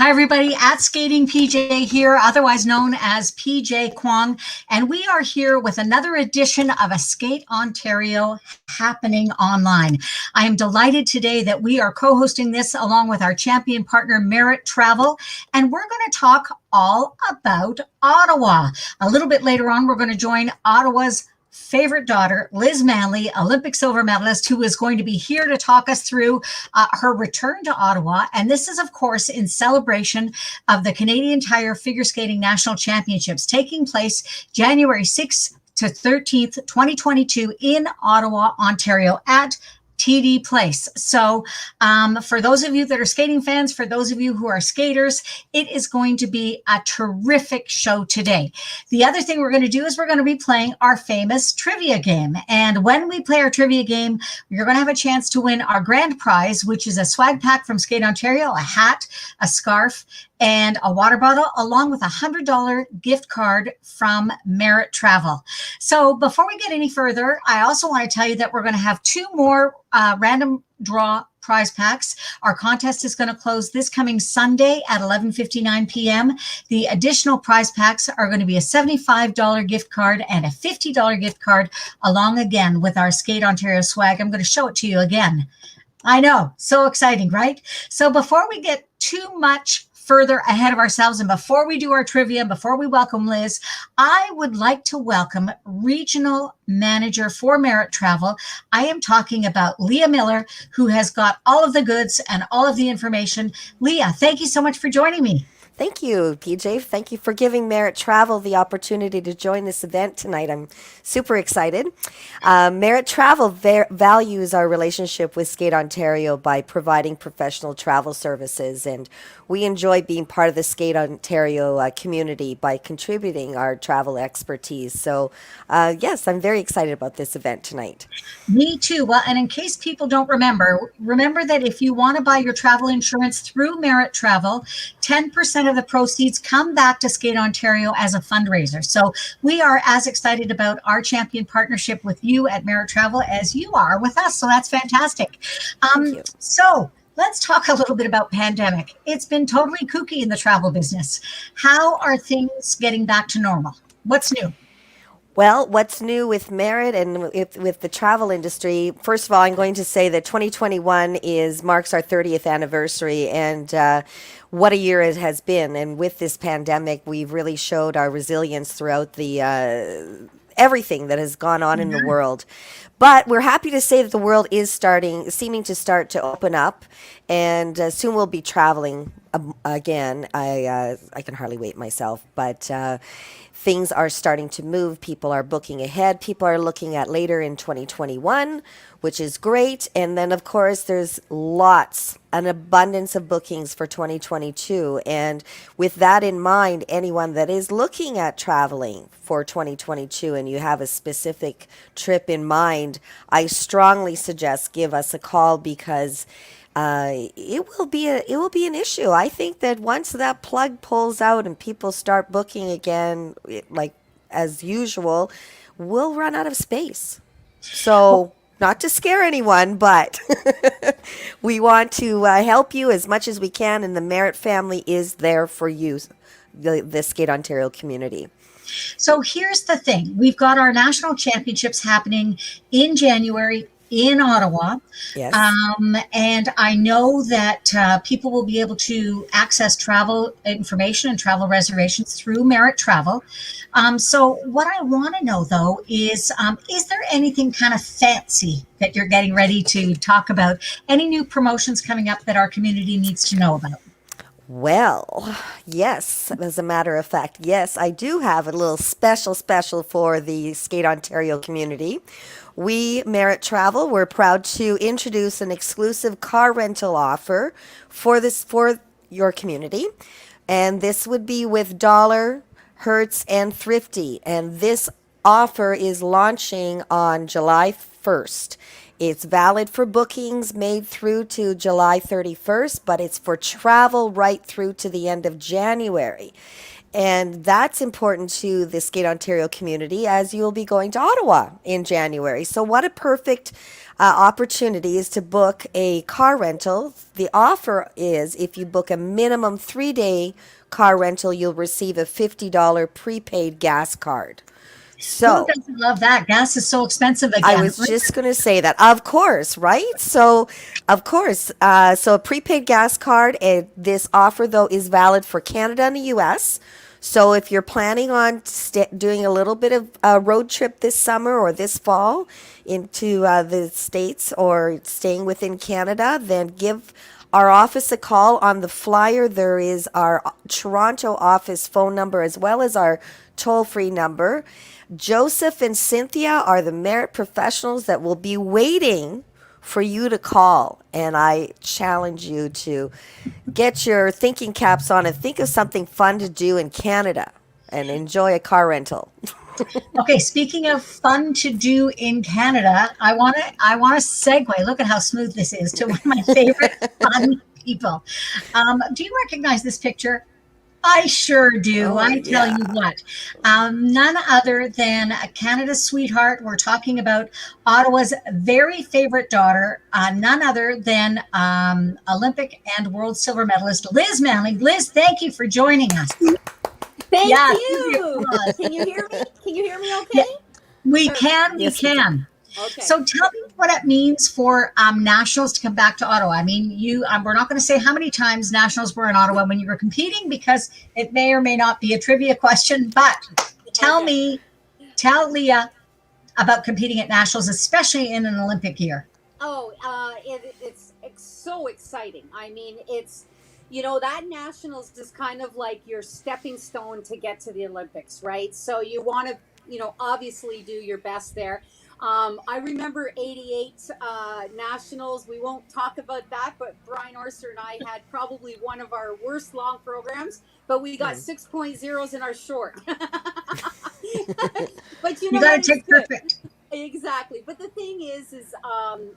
Hi, everybody, at Skating PJ here, otherwise known as PJ Kwong. And we are here with another edition of a Skate Ontario happening online. I am delighted today that we are co hosting this along with our champion partner, Merit Travel. And we're going to talk all about Ottawa. A little bit later on, we're going to join Ottawa's favorite daughter, Liz Manley, Olympic silver medalist, who is going to be here to talk us through her return to Ottawa. And this is, of course, in celebration of the Canadian Tire Figure Skating National Championships taking place January 6th to 13th, 2022 in Ottawa, Ontario at TD Place. So for those of you that are skating fans, for those of you who are skaters, it is going to be a terrific show today. The other thing we're going to do is we're going to be playing our famous trivia game. And when we play our trivia game, you're going to have a chance to win our grand prize, which is a swag pack from Skate Ontario, a hat, a scarf, and a water bottle, along with a $100 gift card from Merit Travel. So before we get any further, I also want to tell you that we're going to have two more random draw prize packs. Our contest is going to close this coming Sunday at 11:59 p.m. The additional prize packs are going to be a $75 gift card and a $50 gift card, along again with our Skate Ontario swag. I'm going to show it to you again. I know, so exciting, right? So before we get too much further ahead of ourselves, and before we do our trivia, and before we welcome Liz, I would like to welcome Regional Manager for Merit Travel. I am talking about Leah Miller, who has got all of the goods and all of the information. Leah, thank you so much for joining me. Thank you, PJ. Thank you for giving Merit Travel the opportunity to join this event tonight. I'm super excited. Merit Travel values our relationship with Skate Ontario by providing professional travel services, and we enjoy being part of the Skate Ontario community by contributing our travel expertise. So, yes, I'm very excited about this event tonight. Me too. Well, and in case people don't remember that if you want to buy your travel insurance through Merit Travel, 10% of the proceeds come back to Skate Ontario as a fundraiser. So we are as excited about our champion partnership with you at Merit Travel as you are with us. So that's fantastic. Thank you. So let's talk a little bit about pandemic. It's been totally kooky in the travel business. How are things getting back to normal? What's new? Well, what's new with Merit and with the travel industry? First of all, I'm going to say that 2021 marks our 30th anniversary, and what a year it has been. And with this pandemic, we've really showed our resilience throughout the everything that has gone on in the world. But we're happy to say that the world is seeming to start to open up, and soon we'll be traveling again. I can hardly wait myself, but things are starting to move. People are booking ahead. People are looking at later in 2021, which is great. And then, of course, there's an abundance of bookings for 2022. And with that in mind, anyone that is looking at traveling for 2022 and you have a specific trip in mind, I strongly suggest give us a call, because it will be an issue. I think that once that plug pulls out and people start booking again, like as usual, we'll run out of space. So, not to scare anyone, but we want to help you as much as we can, and the Merit family is there for you, the Skate Ontario community. So here's the thing. We've got our national championships happening in January in Ottawa. Yes. And I know that people will be able to access travel information and travel reservations through Merit Travel. So what I want to know, though, is there anything kind of fancy that you're getting ready to talk about? Any new promotions coming up that our community needs to know about? Well, yes, as a matter of fact, yes, I do have a little special for the Skate Ontario community. We, Merit Travel, we're proud to introduce an exclusive car rental offer for your community. And this would be with Dollar, Hertz, and Thrifty. And this offer is launching on July 1st. It's valid for bookings made through to July 31st, but it's for travel right through to the end of January. And that's important to the Skate Ontario community as you'll be going to Ottawa in January. So, what a perfect opportunity is to book a car rental. The offer is if you book a minimum 3-day car rental, you'll receive a $50 prepaid gas card. Who So, doesn't love that? Gas is so expensive I again. was just going to say that, of course, right? So, of course, so a prepaid gas card. And this offer, though, is valid for Canada and the U.S. So, if you're planning on doing a little bit of a road trip this summer or this fall into the States or staying within Canada, then give our office a call. On the flyer, there is our Toronto office phone number as well as our toll-free number. Joseph and Cynthia are the merit professionals that will be waiting for you to call. And I challenge you to get your thinking caps on and think of something fun to do in Canada and enjoy a car rental. Okay, speaking of fun to do in Canada, I want to segue. Look at how smooth this is to one of my favorite fun people. Do you recognize this picture? I sure do. Oh, I tell yeah. you what, none other than Canada's sweetheart. We're talking about Ottawa's very favorite daughter, none other than Olympic and world silver medalist Liz Manley. Liz, thank you for joining us. Thank Yeah, you. Can you hear me? Can you hear me okay? Yeah, we can. Yes, We we can. Okay. So tell me what it means for nationals to come back to Ottawa. I mean, we're not going to say how many times nationals were in Ottawa when you were competing because it may or may not be a trivia question. But tell Leah about competing at nationals, especially in an Olympic year. Oh, it's so exciting. I mean, that nationals is kind of like your stepping stone to get to the Olympics, right? So you want to, obviously do your best there. I remember 88 nationals. We won't talk about that, but Brian Orser and I had probably one of our worst long programs, but we got 6.0s in our short. But You got to take perfect. Exactly. But the thing is an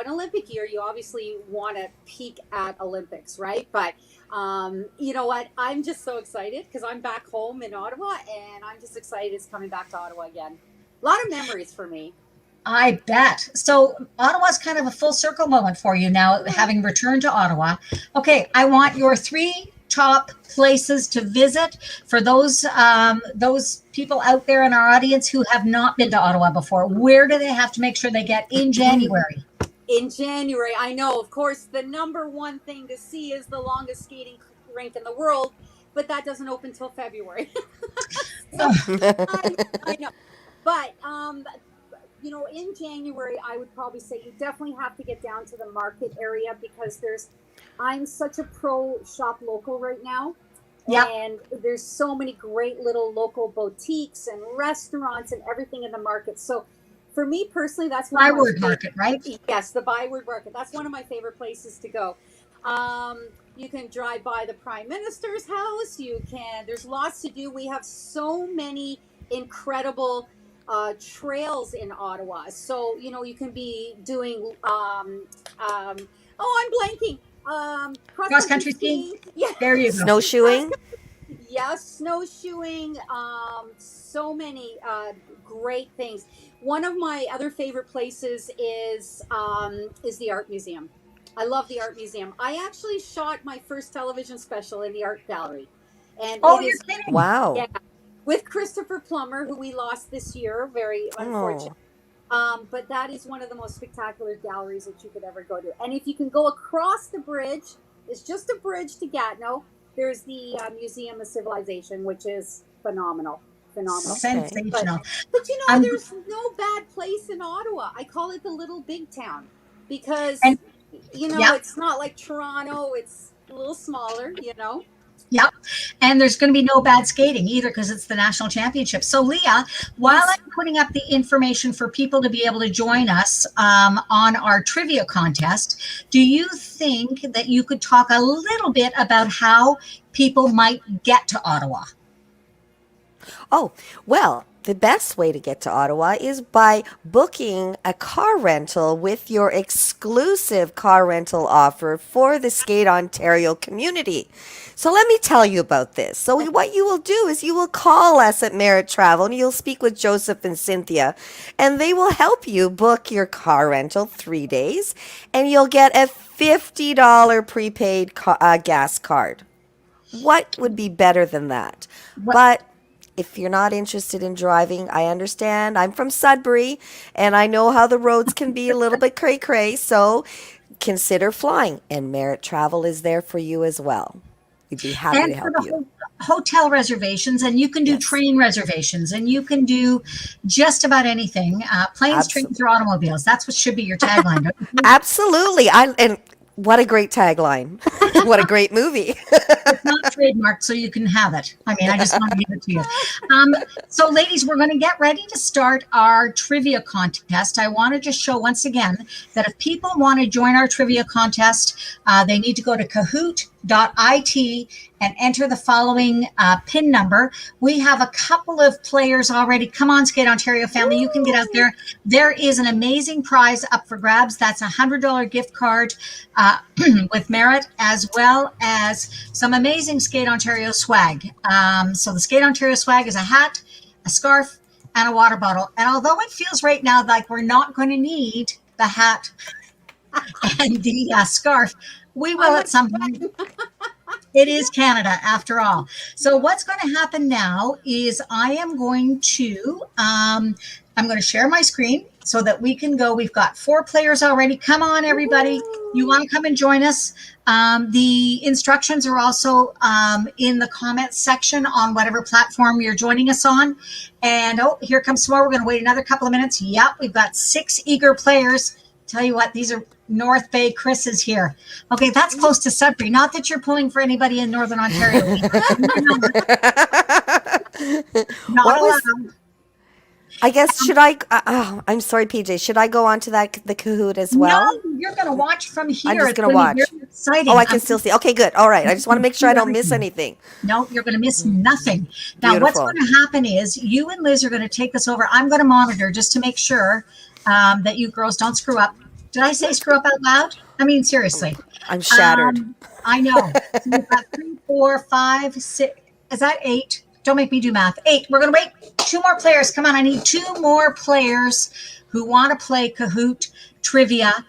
Olympic year, you obviously want to peak at Olympics, right? But you know what? I'm just so excited because I'm back home in Ottawa and I'm just excited it's coming back to Ottawa again. A lot of memories for me. I bet. So Ottawa's kind of a full circle moment for you now, having returned to Ottawa. Okay, I want your 3 top places to visit for those people out there in our audience who have not been to Ottawa before. Where do they have to make sure they get in January? In January, I know, of course, the number one thing to see is the longest skating rink in the world, but that doesn't open till February. So, I know. But in January, I would probably say you definitely have to get down to the market area because I'm such a pro shop local right now. Yep. And there's so many great little local boutiques and restaurants and everything in the market. So for me personally, that's one of my Byward Market, right? Yes, the Byward Market. That's one of my favorite places to go. You can drive by the Prime Minister's house. There's lots to do. We have so many incredible trails in Ottawa. So, you can be doing, I'm blanking. Cross country skiing. Yeah. There you go. Snowshoeing. Yes, snowshoeing. So many great things. One of my other favorite places is the art museum. I love the art museum. I actually shot my first television special in the art gallery, and Oh, you're kidding. Wow. Yeah, with Christopher Plummer, who we lost this year, very unfortunate. But that is one of the most spectacular galleries that you could ever go to. And if you can go across the bridge, it's just a bridge to Gatineau. There's the Museum of Civilization, which is phenomenal. Sensational. But there's no bad place in Ottawa. I call it the little big town because, And- it's not like Toronto. It's a little smaller, Yep. And there's going to be no bad skating either because it's the national championship. So, Leah, while I'm putting up the information for people to be able to join us on our trivia contest, do you think that you could talk a little bit about how people might get to Ottawa? Oh, well, the best way to get to Ottawa is by booking a car rental with your exclusive car rental offer for the Skate Ontario community. So let me tell you about this. So what you will do is you will call us at Merit Travel and you'll speak with Joseph and Cynthia, and they will help you book your car rental 3 days, and you'll get a $50 prepaid gas card. What would be better than that? But if you're not interested in driving, I understand. I'm from Sudbury, and I know how the roads can be a little bit cray-cray, so consider flying, and Merit Travel is there for you as well. We'd be happy And to for help the you. hotel reservations, and you can do Yes. train reservations, and you can do just about anything. Planes, trains, or automobiles. That's what should be your tagline. Don't you think? Absolutely. And what a great tagline. What a great movie. It's not trademarked, so you can have it. I mean, I just want to give it to you. So, ladies, we're going to get ready to start our trivia contest. I want to just show once again that if people want to join our trivia contest, they need to go to kahoot.it and enter the following PIN number. We have a couple of players already. Come on, Skate Ontario family, you can get out there. There is an amazing prize up for grabs. That's a $100 gift card with Merit, as well as some amazing Skate Ontario swag. So the Skate Ontario swag is a hat, a scarf, and a water bottle. And although it feels right now like we're not going to need the hat and the scarf, we will at some point. It is Canada after all. So what's going to happen now is I am going to share my screen so that we can go. We've got 4 players already. Come on, everybody. You want to come and join us? The instructions are also in the comments section on whatever platform you're joining us on. And here comes some more. We're going to wait another couple of minutes. Yep, we've got 6 eager players. Tell you what, these are North Bay Chris's here. Okay, that's close to Sudbury. Not that you're pulling for anybody in Northern Ontario. Not What was- allowed. I guess, should I, I'm sorry, PJ, should I go on to the Kahoot as well? No, you're going to watch from here. I'm just It's gonna gonna be watch. very exciting. Oh, I can still see. Okay, good. All right. I just want to make sure I don't miss anything. No, you're going to miss nothing. Now, what's Beautiful. going to happen is you and Liz are going to take this over. I'm going to monitor just to make sure that you girls don't screw up. Did I say screw up out loud? I mean, seriously. I'm shattered. I know. So we've got 3, 4, 5, 6. Is that 8? Don't make me do math. 8. We're going to wait 2 more players. Come on. I need 2 more players who want to play Kahoot trivia.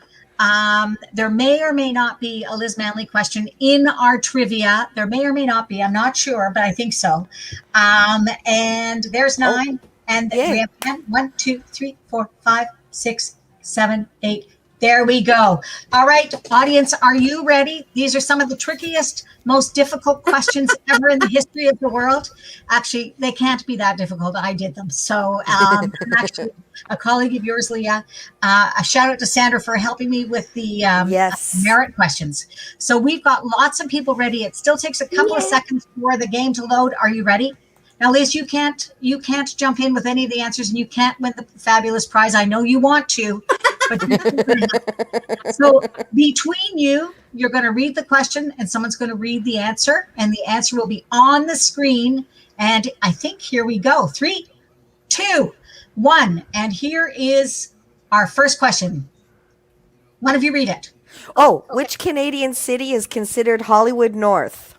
There may or may not be a Liz Manley question in our trivia. There may or may not be. I'm not sure, but I think so. And there's 9. And yay. we have 10. 1, 2, 3, 4, 5, 6, 7, 8. There we go. All right, audience, are you ready? These are some of the trickiest, most difficult questions ever in the history of the world. Actually, they can't be that difficult. I did them. So actually, a colleague of yours, Leah, a shout out to Sandra for helping me with the Yes. Merit questions. So we've got lots of people ready. It still takes a couple of seconds for the game to load. Are you ready? Now, Liz, you can't jump in with any of the answers, and you can't win the fabulous prize. I know you want to, but so between you, you're going to read the question, and someone's going to read the answer, and the answer will be on the screen. And I think here we go. 3, 2, 1, and here is our first question. One of you read it. Oh, which Canadian city is considered Hollywood North?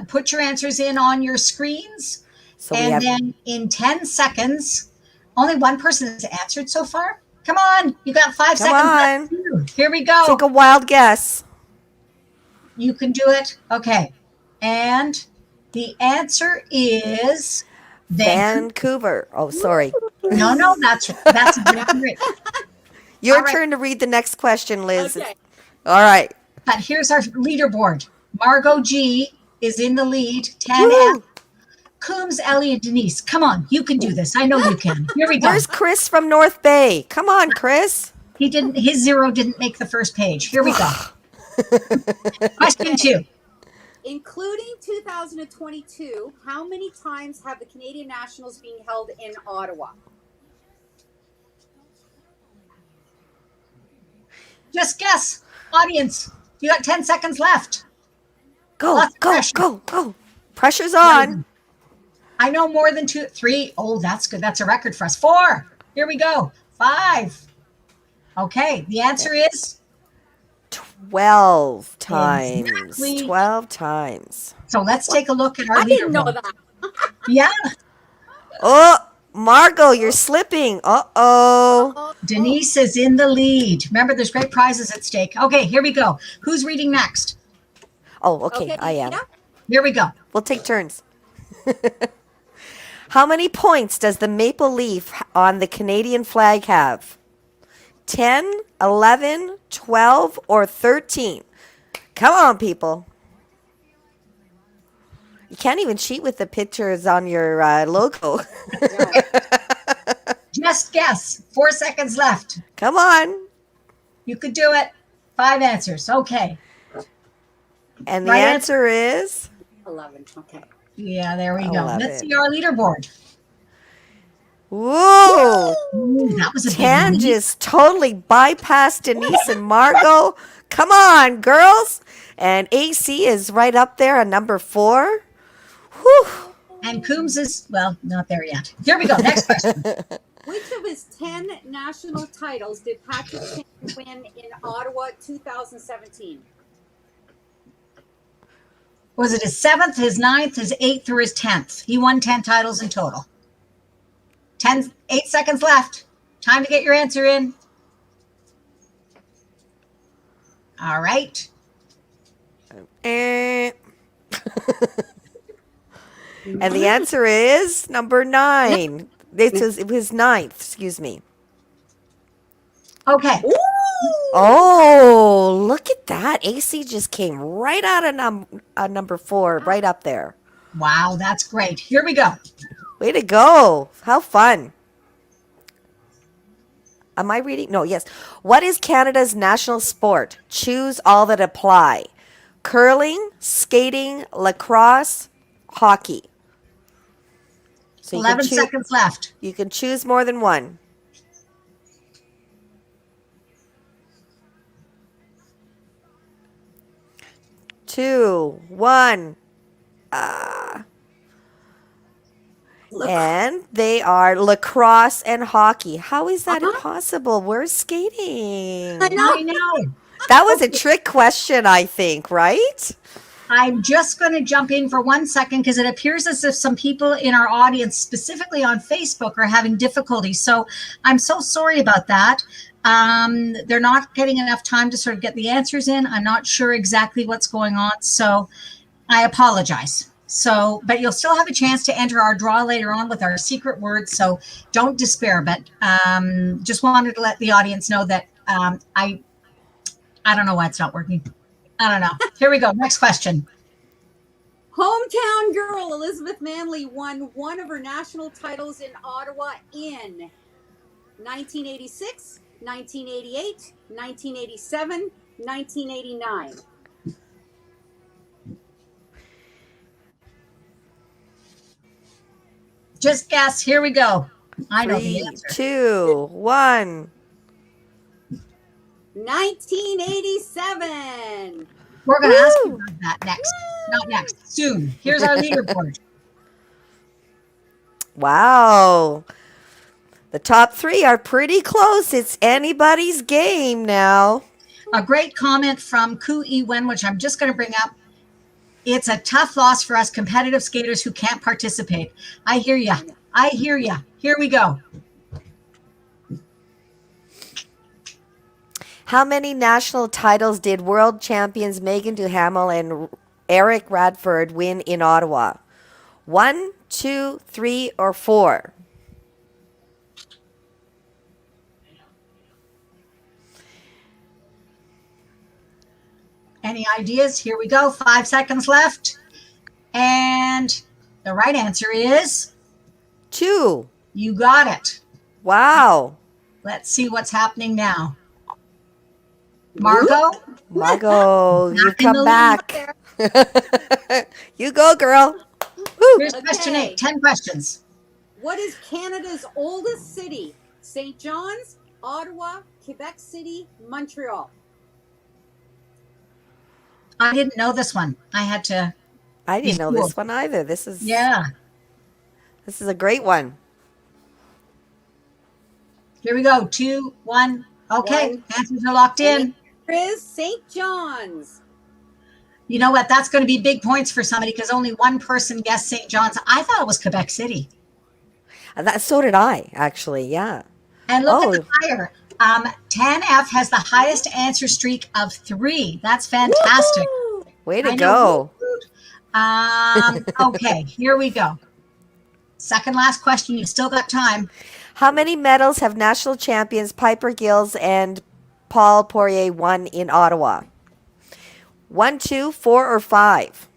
Put your answers in on your screens. So we And have then in 10 seconds, only one person has answered so far. Come on, you got 5 seconds left. Here we go. take a wild guess. You can do it. Okay. And the answer is Vancouver. Oh, sorry. No, that's exactly right. Your All right. turn to read the next question, Liz. Okay. All right. But here's our leaderboard. Margot G is in the lead. 10 Woo! F. Coombs, Ellie, and Denise. Come on, you can do this. I know you can. Here we go. Where's Chris from North Bay? Come on, Chris. His 0 didn't make the first page. Here we go. Question 2. Including 2022, how many times have the Canadian Nationals been held in Ottawa? Just guess. Audience, you got 10 seconds left. Go, Lots of go, pressure. go, go. Pressure's on. I know more than 2, 3. Oh, that's good. That's a record for us. 4. Here we go. 5. Okay. The answer is 12 times. exactly. 12 times. So let's take a look at our I didn't know leaderboard. that. Yeah. Oh, Margot, you're slipping. Uh-oh. Oh, Denise is in the lead. Remember, there's great prizes at stake. Okay, here we go. Who's reading next? Oh, okay, okay. I am. Yeah. Here we go. We'll take turns. How many points does the maple leaf on the Canadian flag have? 10, 11, 12, or 13? Come on, people. You can't even cheat with the pictures on your logo. Just guess. 4 seconds left. Come on. You could do it. 5 answers. Okay. And the Right answer is 11. Okay. Yeah, there we go. 11. Let's see our leaderboard. whoa. Ooh, that was a big Tan lead. just totally bypassed Denise and Margot. Come on, girls. And AC is right up there on number 4. Whew. And Coombs is, well, not there yet. Here we go. Next question. Which of his 10 national titles did Patrick Kane win in Ottawa 2017? Was it his 7th, his 9th, his 8th, or his 10th? He won 10 titles in total. 8 seconds left. Time to get your answer in. All right. Eh. And the answer is number 9. It was 9th, excuse me. Okay. Oh, look at that. AC just came right out of number 4, right up there. Wow, that's great. Here we go. Way to go. How fun. Am I reading? No, yes. What is Canada's national sport? Choose all that apply. Curling, skating, lacrosse, hockey. So 11 seconds left. You can choose more than one. Two, one. And they are lacrosse and hockey. How is that impossible? We're skating. I know. I know. That was a trick question, I think, right? I'm just going to jump in for 1 second because it appears as if some people in our audience, specifically on Facebook, are having difficulties. So I'm so sorry about that. They're not getting enough time to sort of get the answers in. I'm not sure exactly what's going on. So I apologize. So, but you'll still have a chance to enter our draw later on with our secret words. So don't despair. But just wanted to let the audience know that I don't know why it's not working. I don't know. Here we go. Next question. Hometown girl Elizabeth Manley won one of her national titles in Ottawa in 1986, 1988, 1987, 1989. Just guess. Here we go. I know the 3, answer. 2, 1. 1987. We're going to ask you about that next. Not next. Soon. Here's our leaderboard. Wow. The top 3 are pretty close. It's anybody's game now. A great comment from Ku Iwen, which I'm just going to bring up. It's a tough loss for us competitive skaters who can't participate. I hear ya. I hear ya. Here we go. How many national titles did world champions Megan Duhamel and Eric Radford win in Ottawa? 1, 2, 3, or 4? Any ideas? Here we go. 5 seconds left. And the right answer is 2. you got it. Wow. Let's see what's happening now. Margot? Margot, you've in the come lead back. You go, girl. Woo. Here's question Okay. 8. 10 questions. What is Canada's oldest city? St. John's, Ottawa, Quebec City, Montreal. I didn't know this one. I had to. I didn't know this one either. This is Yeah. This is a great one. Here we go. 2, 1. Okay, One. answers are locked And in. the answer is St. John's. You know what? That's going to be big points for somebody because only one person guessed St. John's. I thought it was Quebec City. So did I, actually. Yeah. And look at Oh, the higher. 10F has the highest answer streak of 3. That's fantastic. Woo! way to I know. go. Okay, here we go. Second last question. You've still got time. How many medals have national champions Piper Gills and Paul Poirier won in Ottawa? 1, 2, 4, or 5?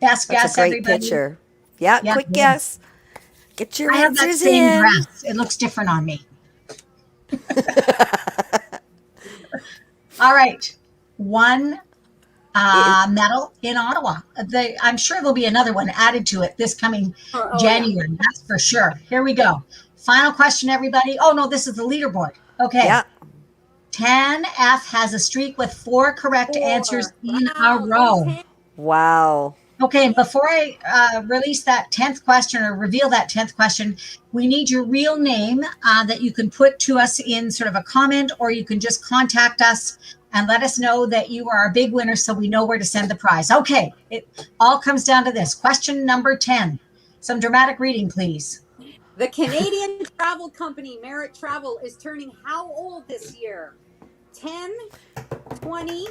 Best That's guess, a great everybody. picture. Yeah, Yeah, quick yeah. guess. Get your I have that answers same in. dress. It looks different on me. All right. One medal in Ottawa. I'm sure there'll be another one added to it this coming Oh, January. yeah. That's for sure. Here we go. Final question, everybody. Oh, no, this is the leaderboard. Okay. Yeah. 10F has a streak with 4 correct 4. answers in a Wow, row. 10. Wow. Okay, and before I release that 10th question or reveal that 10th question, we need your real name that you can put to us in sort of a comment, or you can just contact us and let us know that you are a big winner so we know where to send the prize. Okay, it all comes down to this. Question number 10. Some dramatic reading, please. The Canadian travel company Merit Travel is turning how old this year? 10, 20,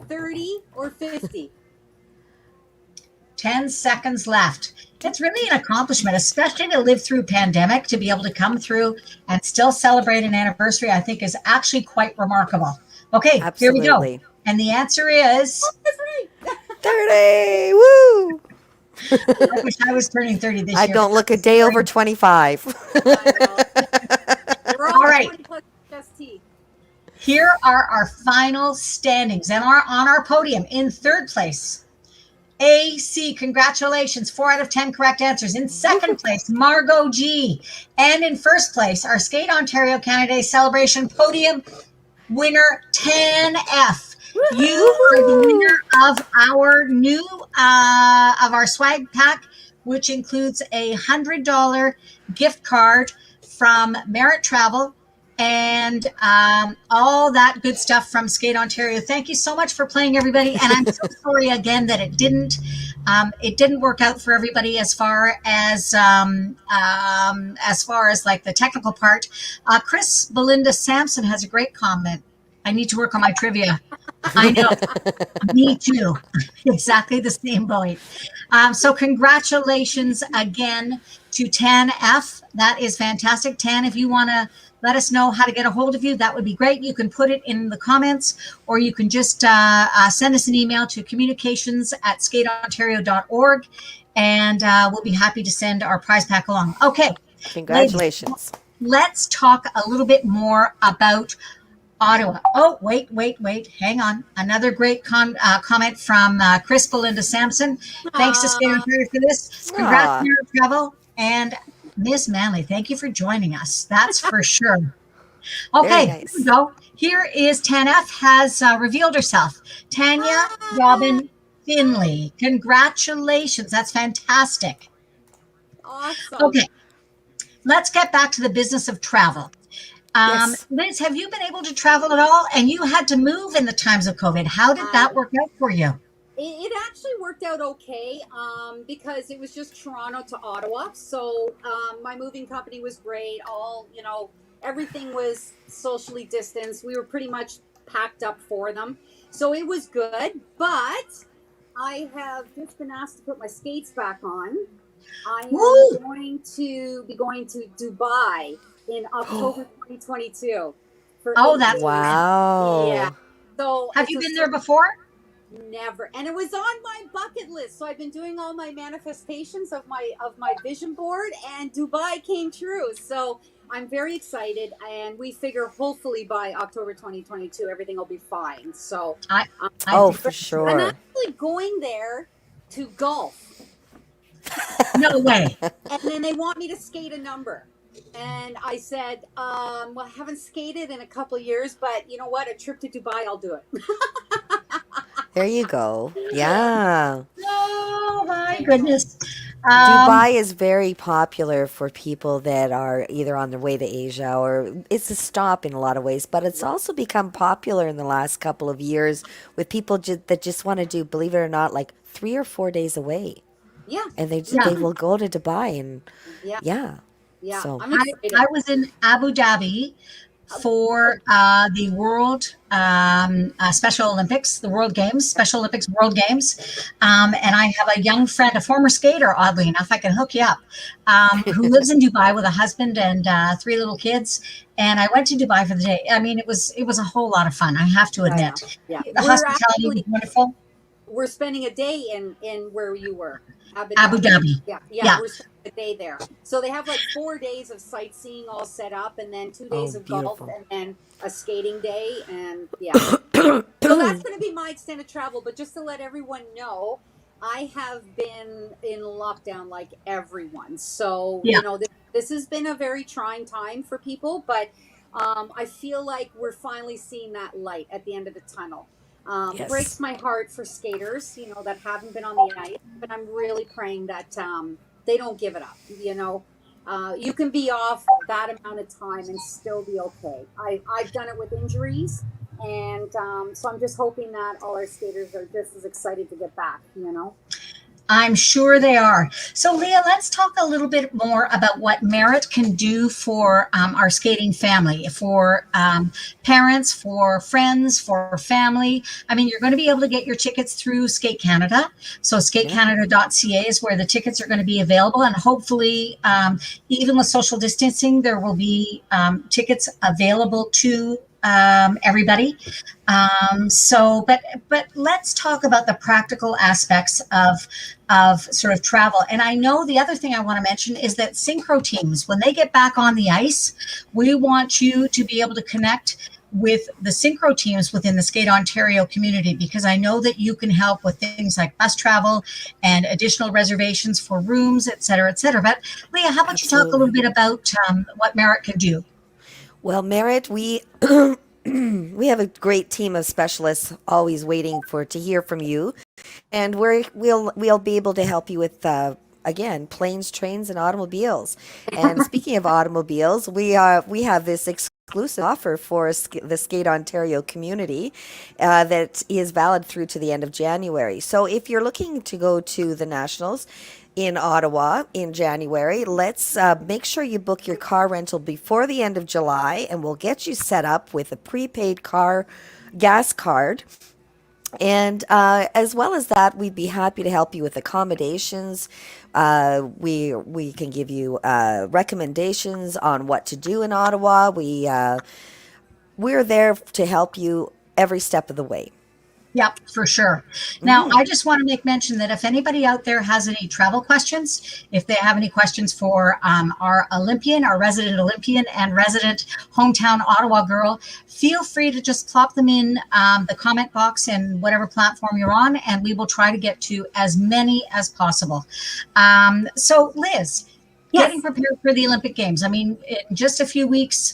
30, or 50? 10 seconds left. It's really an accomplishment, especially to live through pandemic, to be able to come through and still celebrate an anniversary, I think is actually quite remarkable. Okay, Here we Absolutely. go. And the answer is, That's right. 30. Woo. I wish I was turning 30 this I year. don't look a day over 25. I know. We're all All right. 20 plus ST. Here are our final standings. And on our podium in third place, AC, congratulations, 4 out of 10 correct answers. In second place, Margot G. And in first place, our Skate Ontario Canada Day Celebration podium winner, 10F. You are the winner of our new, of our swag pack, which includes a $100 gift card from Merit Travel and all that good stuff from Skate Ontario. Thank you so much for playing, everybody. And I'm so sorry again that it didn't work out for everybody as far as like the technical part. Chris Belinda Sampson has a great comment. I need to work on my trivia. I know. Me too. Exactly the same boat. So congratulations again to 10F. That is fantastic. 10, if you want to let us know how to get a hold of you, that would be great. You can put it in the comments, or you can just send us an email to communications@skateontario.org, and we'll be happy to send our prize pack along. Okay. Congratulations. Ladies, let's talk a little bit more about Ottawa. Oh, wait. Hang on. Another great comment from Chris Belinda Sampson. Thanks to Skate Ontario for this. Congrats on your travel. And Miss Manley, thank you for joining us. That's for sure. Okay, nice. Here we go. Here is 10F has revealed herself. Tanya Robin Finley. Congratulations. That's fantastic. Awesome. Okay, let's get back to the business of travel. Yes. Liz, have you been able to travel at all? And you had to move in the times of COVID. How did that work out for you? It actually worked out okay because it was just Toronto to Ottawa. So my moving company was great. Everything was socially distanced. We were pretty much packed up for them. So it was good. But I have just been asked to put my skates back on. I am going to be going to Dubai in October 2022. That's wow. Yeah. So have you been there before? Never. And it was on my bucket list. So I've been doing all my manifestations of my vision board, and Dubai came true. So I'm very excited, and we figure hopefully by October 2022 everything will be fine. So for sure. I'm actually going there to golf. No way. And then they want me to skate a number. And I said, well, I haven't skated in a couple of years, but you know what? A trip to Dubai, I'll do it. There you go. Yeah. Oh my I know. goodness. Um, Dubai is very popular for people that are either on their way to Asia or it's a stop in a lot of ways, but it's also become popular in the last couple of years with people that just want to do, believe it or not, like 3 or 4 days away. Yeah, And yeah. they will go to Dubai and yeah, yeah. yeah. So, I'm I excited. was in Abu Dhabi Uh, for oh, the World Special Olympics, the World Games, Special Olympics World Games. And I have a young friend, a former skater, oddly enough, I can hook you up, who lives in Dubai with a husband and three little kids. And I went to Dubai for the day. I mean, it was a whole lot of fun, I have to yeah, yeah, admit. yeah. The We're hospitality was actually wonderful. we're spending a day in where you were, Abu Abu Dhabi. Dhabi. Yeah, yeah, Yeah. we're spending a day there. So they have like 4 days of sightseeing all set up, and then 2 days oh, of golf, beautiful. and then a skating day, and yeah. So that's going to be my extended travel. But just to let everyone know, I have been in lockdown like everyone. So, Yeah. this has been a very trying time for people, but I feel like we're finally seeing that light at the end of the tunnel. Breaks Yes. my heart for skaters, that haven't been on the ice, but I'm really praying that they don't give it up. You can be off that amount of time and still be okay. I've done it with injuries, and so I'm just hoping that all our skaters are just as excited to get back. I'm sure they are. So, Leah, let's talk a little bit more about what Merit can do for our skating family, for parents, for friends, for family. I mean, you're going to be able to get your tickets through Skate Canada. So, Yeah. skatecanada.ca is where the tickets are going to be available. And hopefully, even with social distancing, there will be tickets available to everybody. But let's talk about the practical aspects of sort of travel. And I know the other thing I want to mention is that synchro teams, when they get back on the ice, we want you to be able to connect with the synchro teams within the Skate Ontario community, because I know that you can help with things like bus travel and additional reservations for rooms, et cetera, et cetera. But Leah, how about you talk a little Absolutely. bit about what Merit can do? Well, Merritt, we we have a great team of specialists always waiting for to hear from you, and we'll be able to help you with again planes, trains, and automobiles. And speaking of automobiles, we have this exclusive offer for the Skate Ontario community that is valid through to the end of January. So if you're looking to go to the Nationals in Ottawa in January, let's make sure you book your car rental before the end of July, and we'll get you set up with a prepaid car gas card. And as well as that, we'd be happy to help you with accommodations. We can give you recommendations on what to do in Ottawa. We're there to help you every step of the way. Yep, for sure. Now, Hmm. I just want to make mention that if anybody out there has any travel questions, if they have any questions for our Olympian, our resident Olympian and resident hometown Ottawa girl, feel free to just plop them in the comment box and whatever platform you're on, and we will try to get to as many as possible. So, Liz, getting Yes. prepared for the Olympic Games. I mean, in just a few weeks,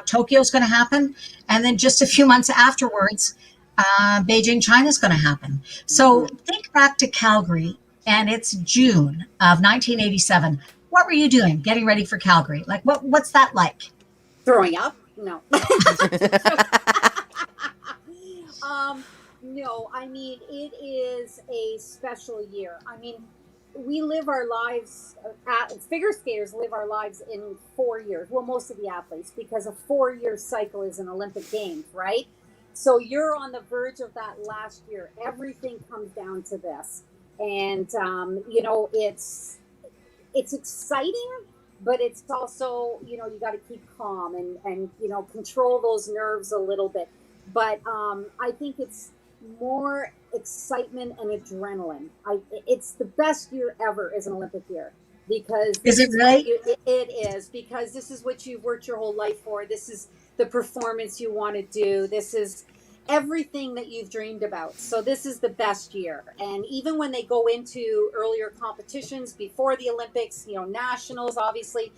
Tokyo's going to happen, and then just a few months afterwards, Beijing, China is going to happen. So Hmm. think back to Calgary, and it's June of 1987. What were you doing getting ready for Calgary? Like, what's that like? Throwing up? No. um, no, I mean, it is a special year. I mean, we live our lives, figure skaters live our lives in 4 years. Well, most of the athletes, because a 4-year cycle is an Olympic Games, right? So you're on the verge of that last year. Everything comes down to this. And, it's exciting, but it's also, you got to keep calm and control those nerves a little bit. But I think it's more excitement and adrenaline. It's the best year ever as an Olympic year, because Is this it is what really? it is, because this is what you've worked your whole life for. This is the performance you want to do. This is everything that you've dreamed about. So this is the best year. And even when they go into earlier competitions before the Olympics, nationals, obviously,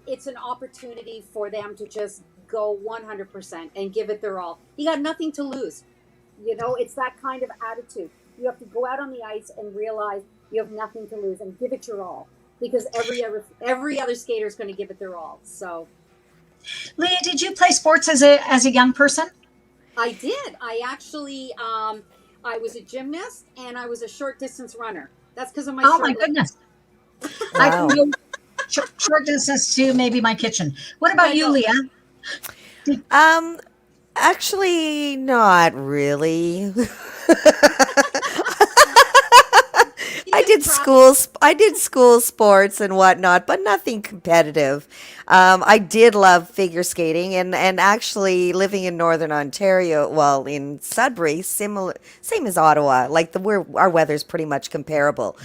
it's an opportunity for them to just go 100% and give it their all. You got nothing to lose. It's that kind of attitude. You have to go out on the ice and realize you have nothing to lose and give it your all, because every other skater is going to give it their all. So Leah, did you play sports as a young person? I did. I actually, I was a gymnast and I was a short distance runner. That's because of my Oh short my legs. goodness. I can Wow. go short distance to maybe my kitchen. What about I you, know. Leah? Actually, not really. You just practice. I did school sports and whatnot, but nothing competitive. I did love figure skating, and actually living in Northern Ontario, well, in Sudbury, same as Ottawa. Like our weather's pretty much comparable.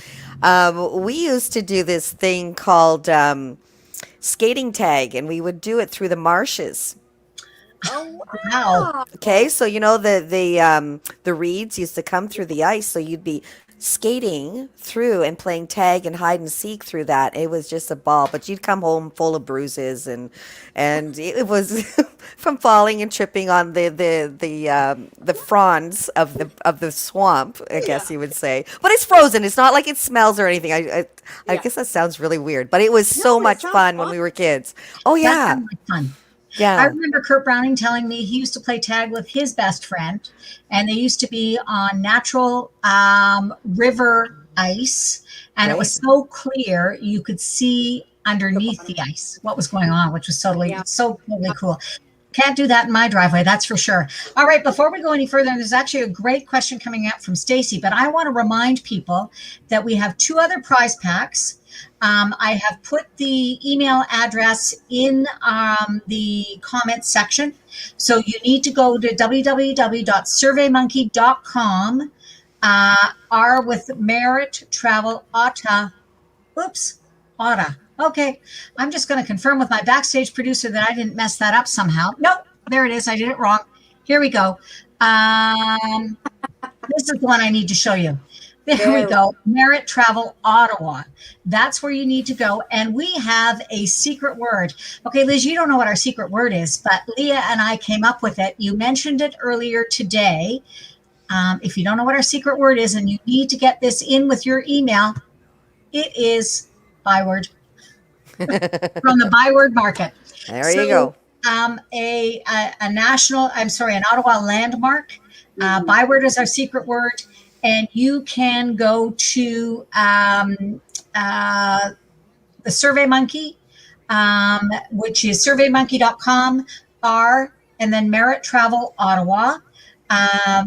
We used to do this thing called skating tag, and we would do it through the marshes. Oh, Wow. Okay, so you know the reeds used to come through the ice, so you'd be skating through and playing tag and hide and seek through that. It was just a ball, but you'd come home full of bruises, and it was from falling and tripping on the fronds of the swamp, I guess yeah. you would say. But it's frozen. It's not like it smells or anything. I Yeah. guess that sounds really weird, but it was so No, it much sounds fun when fun. we were kids. Oh That yeah, sounds like fun. I yeah. remember Kurt Browning telling me he used to play tag with his best friend, and they used to be on natural river ice, and it was Right. so clear you could see underneath the ice what was going on, which was Yeah. so totally cool. Can't do that in my driveway, that's for sure. All right, before we go any further, there's actually a great question coming up from Stacy, but I want to remind people that we have two other prize packs. I have put the email address in the comments section. So you need to go to www.surveymonkey.com. R with Merit Travel Ottawa. Oops, Ottawa. Okay, I'm just going to confirm with my backstage producer that I didn't mess that up somehow. Nope, there it is. I did it wrong. Here we go. This is the one I need to show you. There we go. Merit Travel Ottawa. That's where you need to go. And we have a secret word. Okay, Liz, you don't know what our secret word is, but Leah and I came up with it. You mentioned it earlier today. If you don't know what our secret word is and you need to get this in with your email, it is byword from the byword market. There you go. An Ottawa landmark. Byword is our secret word. And you can go to the Survey Monkey, which is surveymonkey.com, and then Merit Travel Ottawa.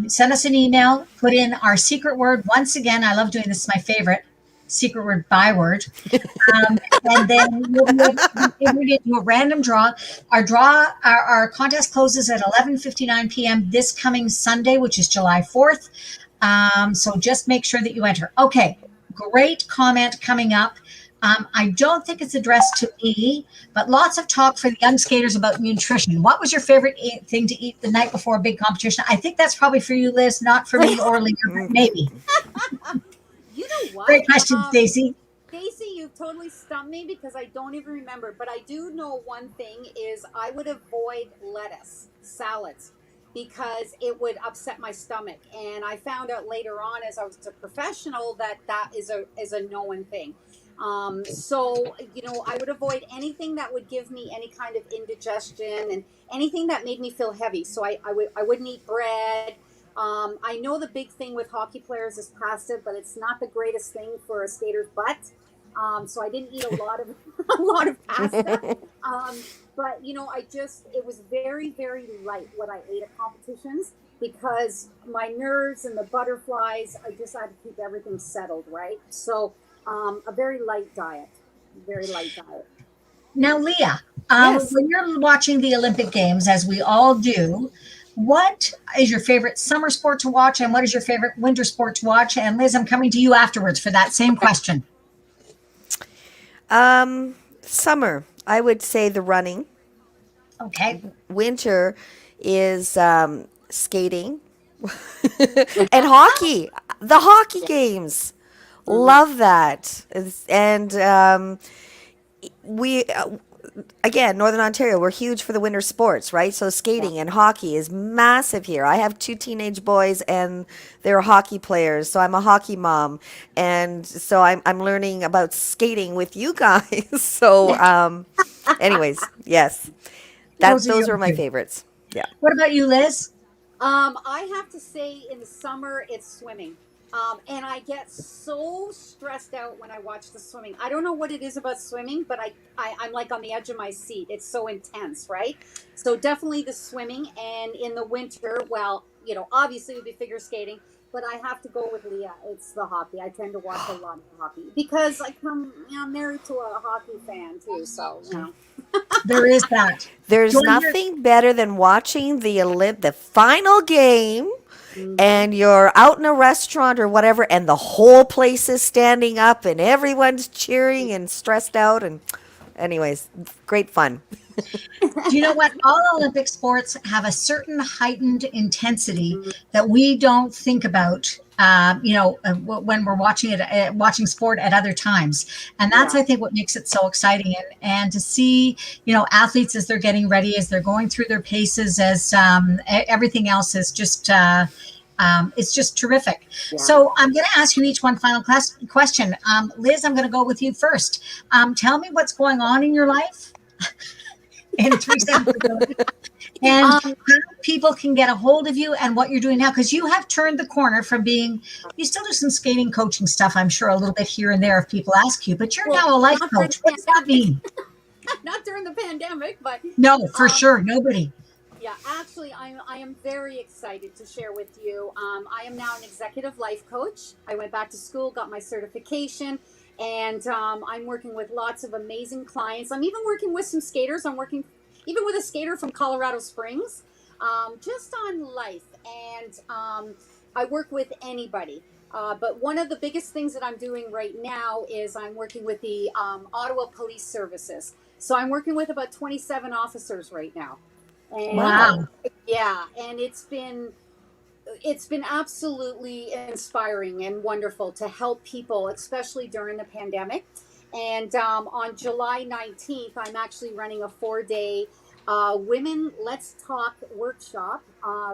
Send us an email, put in our secret word. Once again, I love doing this, is my favorite secret word, byword. And then we'll do a random draw. Our contest closes at 11:59 p.m. this coming Sunday, which is July 4th. So just make sure that you enter. Okay, great comment coming up. I don't think it's addressed to me, but lots of talk for the young skaters about nutrition. What was your favorite thing to eat the night before a big competition? I think that's probably for you, Liz, not for me or Leah, but maybe. You know what? Great question, Stacey. Stacey, you've totally stumped me because I don't even remember. But I do know one thing is I would avoid lettuce, salads, because it would upset my stomach. And I found out later on as I was a professional that is a known thing. So, I would avoid anything that would give me any kind of indigestion and anything that made me feel heavy. So I wouldn't eat bread. I know the big thing with hockey players is pasta, but it's not the greatest thing for a skater's butt. So I didn't eat a lot of a lot of pasta. But it was very, very light what I ate at competitions because my nerves and the butterflies, I just had to keep everything settled, right? So a very light diet, very light diet. Now, Leah, Yes. when you're watching the Olympic Games, as we all do, what is your favorite summer sport to watch and what is your favorite winter sport to watch? And Liz, I'm coming to you afterwards for that same question. Summer, I would say the running. Okay. Winter is skating and hockey. The hockey games. Love that. And we again, Northern Ontario, we're huge for the winter sports, right? So Yeah. skating and hockey is massive here. I have two teenage boys and they're hockey players. So I'm a hockey mom. And so I'm learning about skating with you guys. So, anyways, yes, Those are those your are my two. favorites. Yeah. What about you, Liz? I have to say, in the summer, it's swimming. And I get so stressed out when I watch the swimming. I don't know what it is about swimming, but I'm like on the edge of my seat. It's so intense, right? So definitely the swimming. And in the winter, well, obviously it would be figure skating, but I have to go with Leah. It's the hockey. I tend to watch a lot of hockey because I'm married to a hockey fan too. So. There is that. Do There's you want to hear? nothing better than watching the final game Mhm. and you're out in a restaurant or whatever and the whole place is standing up and everyone's cheering and stressed out and anyways, great fun. Do you know what? All Olympic sports have a certain heightened intensity that we don't think about. When we're watching sport at other times, and that's, Yeah. I think, what makes it so exciting. And to see, athletes as they're getting ready, as they're going through their paces, as everything else is just. It's just terrific. Yeah. So I'm going to ask you each one final question. Liz, I'm going to go with you first. Tell me what's going on in your life in 3 sentences, and Um, how people can get a hold of you and what you're doing now, because you have turned the corner from being, you still do some skating coaching stuff, I'm sure, a little bit here and there if people ask you, but you're well, now a life not during coach. What the does that pandemic. mean? Not during the pandemic, but No, for um, sure, nobody. yeah, actually, I am very excited to share with you. I am now an executive life coach. I went back to school, got my certification, and I'm working with lots of amazing clients. I'm even working with some skaters. I'm working even with a skater from Colorado Springs, just on life. And I work with anybody. But one of the biggest things that I'm doing right now is I'm working with the Ottawa Police Services. So I'm working with about 27 officers right now, and Wow. Wow. yeah, and it's been absolutely inspiring and wonderful to help people, especially during the pandemic. And on July 19th, I'm actually running a 4-day Women Let's Talk workshop,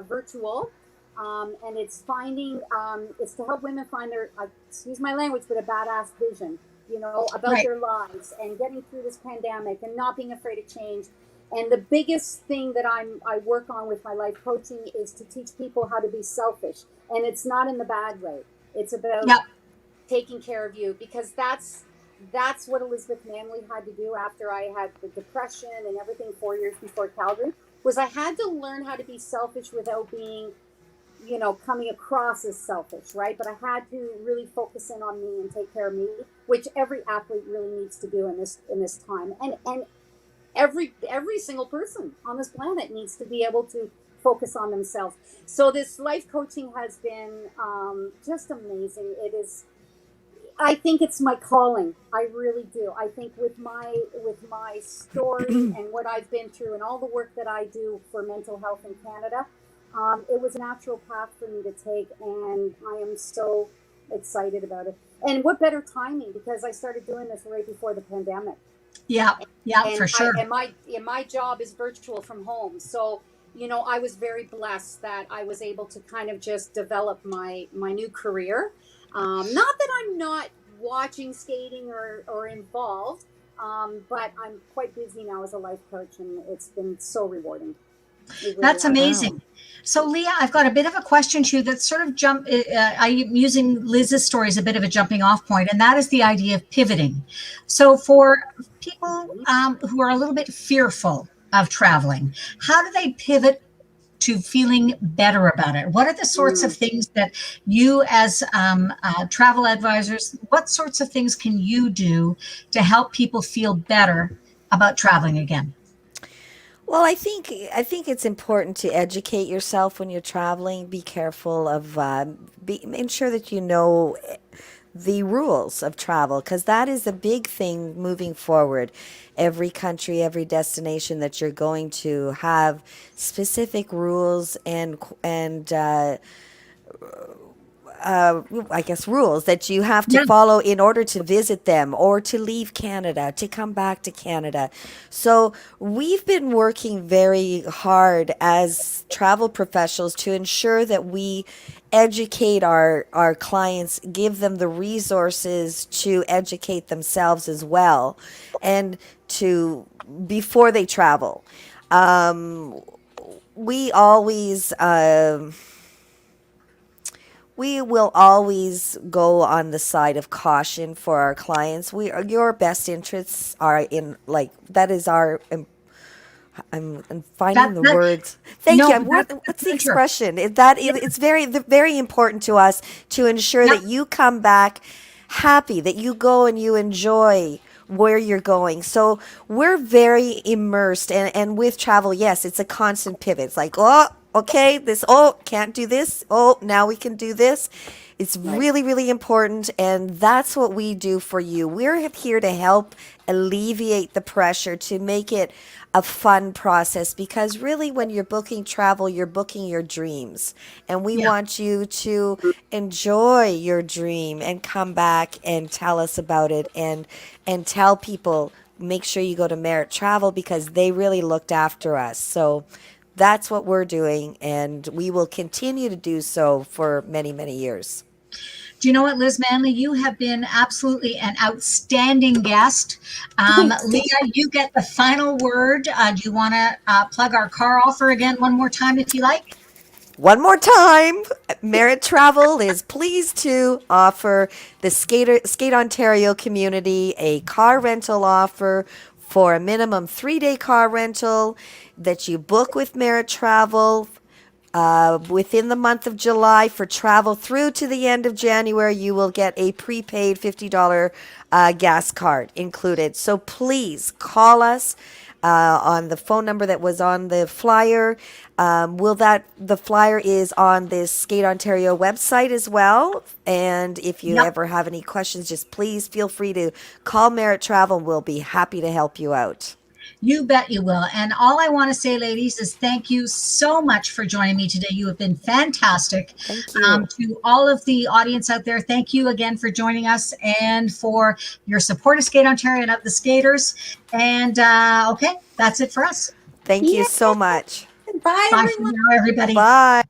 virtual. And it's to help women find their, excuse my language, but a badass vision, about Right. their lives and getting through this pandemic and not being afraid of change. And the biggest thing that I work on with my life coaching is to teach people how to be selfish. And it's not in the bad way. It's about Yep. taking care of you, because that's what Elizabeth Manley had to do after I had the depression and everything 4 years before Calgary, was I had to learn how to be selfish without being, coming across as selfish, right? But I had to really focus in on me and take care of me, which every athlete really needs to do in this time. And every single person on this planet needs to be able to focus on themselves. So this life coaching has been just amazing. It is. I think it's my calling. I really do. I think with my story and what I've been through and all the work that I do for mental health in Canada, it was a natural path for me to take, and I am so excited about it. And what better timing, because I started doing this right before the pandemic, Yeah. Yeah, and for I sure. and my job is virtual from home. So I was very blessed that I was able to kind of just develop my new career. Not that I'm not watching skating or involved, but I'm quite busy now as a life coach, and it's been so rewarding. It really That's has. Wow. amazing. So, Leah, I've got a bit of a question to you that sort of I'm using Liz's story as a bit of a jumping off point, and that is the idea of pivoting. So, for people Mhm. who are a little bit fearful of traveling, how do they pivot to feeling better about it? What are the sorts of Mm. things that you, as travel advisors, what sorts of things can you do to help people feel better about traveling again? Well, I think it's important to educate yourself when you're traveling. Be careful of ensure that you know the rules of travel because that is the big thing moving forward. Every country, every destination that you're going to have specific rules and I guess, rules that you have to Yeah. follow in order to visit them or to leave Canada, to come back to Canada. So we've been working very hard as travel professionals to ensure that we educate our clients, give them the resources to educate themselves as well, and to before they travel. Um, we always we will always go on the side of caution for our clients. We are, your best interests are in, like, that is our I'm finding the That words. Thank no, you. that's What's the for sure. expression? It's very important to us to ensure Yep. that you come back happy, that you go and you enjoy where you're going. So we're very immersed, and with travel, yes, it's a constant pivot. It's like, oh, okay, this, oh, can't do this. Oh, now we can do this. It's really, really important, and that's what we do for you. We're here to help alleviate the pressure, to make it a fun process, because really when you're booking travel, you're booking your dreams, and we Yeah. want you to enjoy your dream and come back and tell us about it, and tell people, make sure you go to Merit Travel because they really looked after us. So that's what we're doing, and we will continue to do so for many, many years. Do you know what, Liz Manley? You have been absolutely an outstanding guest. Leah, you get the final word. Do you want to plug our car offer again one more time if you like? One more time, Merit Travel is pleased to offer the Skate Ontario community a car rental offer for a minimum 3-day car rental that you book with Merit Travel. Within the month of July for travel through to the end of January, you will get a prepaid $50 gas card included. So please call us on the phone number that was on the flyer. The flyer is on the Skate Ontario website as well. And if you Yep. ever have any questions, just please feel free to call Merit Travel. We'll be happy to help you out. You bet you will. And all I want to say, ladies, is thank you so much for joining me today. You have been fantastic. Thank you. To all of the audience out there, thank you again for joining us and for your support of Skate Ontario and of the skaters. And okay, that's it for us. Thank you Yeah. so much. Bye, Bye for everyone. now, everybody. Bye.